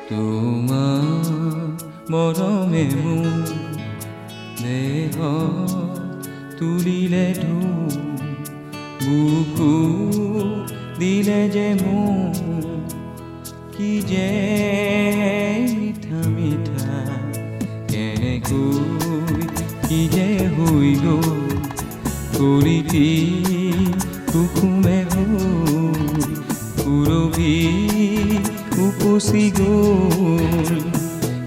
তোমাৰ মৰমে মোৰ দেহ তুলিলে বুকু দিলে যে মোৰ কি যে মিঠা মিঠা কেনেকৈ কি যে হৈ গ'ল কলিটি কুকুমে হৈ পুৰবি উপচি গ'ল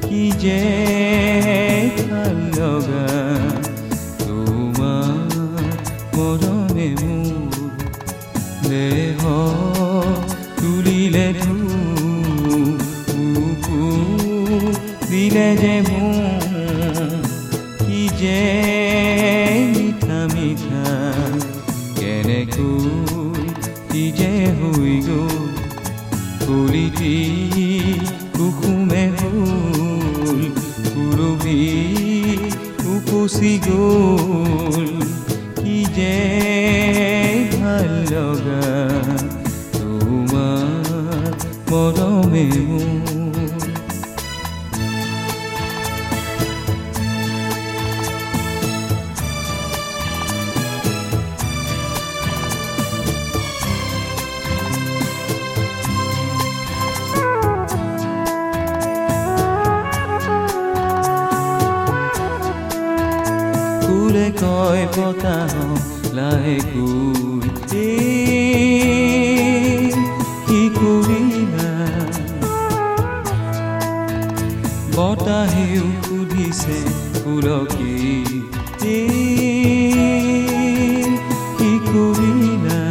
কি যে ভাল লগা তোমাৰ মৰমে মোৰ দেহ তুলিলে বুকু দিলে যে মোৰ কি যে মিঠা মিঠা কেনেকৈ কি যে হৈ গ'ল কলিটি কুকুমে হ'ল পুৰবি উপচি গ'ল কি যে ভাল লগা তোমাৰ মৰমে মোৰ ফুলে কয় বতাহ লাহেকৈ কি কৰিলা বতাহেও সুধিছে ফুলকে কি কৰিলা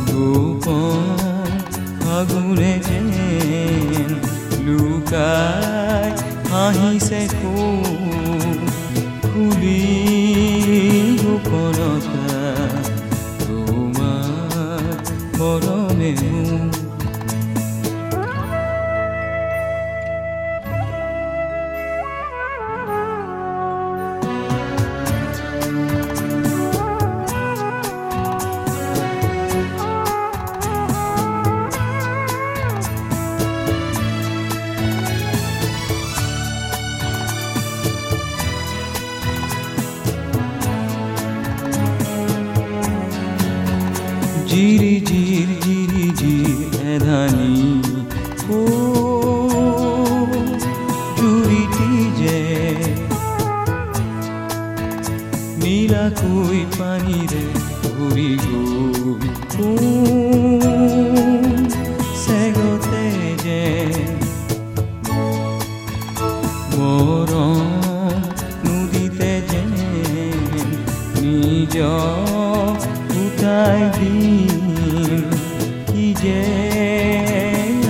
গোপন ফাগুনে যেন লুকাই আহিছে খুলি গোপনতা তোমাৰ মৰমে মোৰ জিৰি এধানি জুৰিটি যে নীলাকৈ পানীৰে ভৰি গ'ল চেগতে যে মৰম নদীতে যে নিজৰ উঠাই দিম কি যে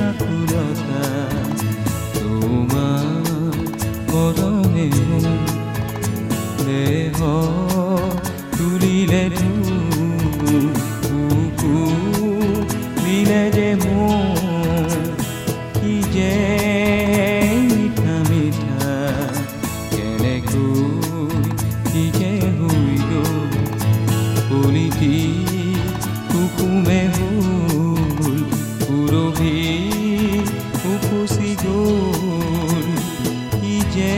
আকুলতা তোমাৰ মৰমে মোৰ দেহ তুলিলে বুকু দিলে যে মোৰ কি যে মিঠা মিঠা কেনেকৈ কি যে হৈ গ'ল কলিটি কুকুমে হ'ল পুৰবি উপচি গ'ল কি যে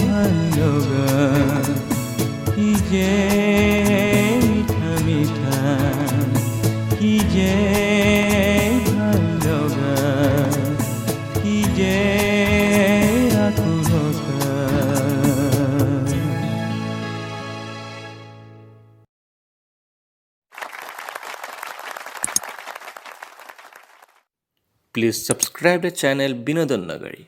ভাল লগা কি যে মিঠা মিঠা কি যে ভাল লগা কি যে আকুলতা Please subscribe the channel Binodon Nagari.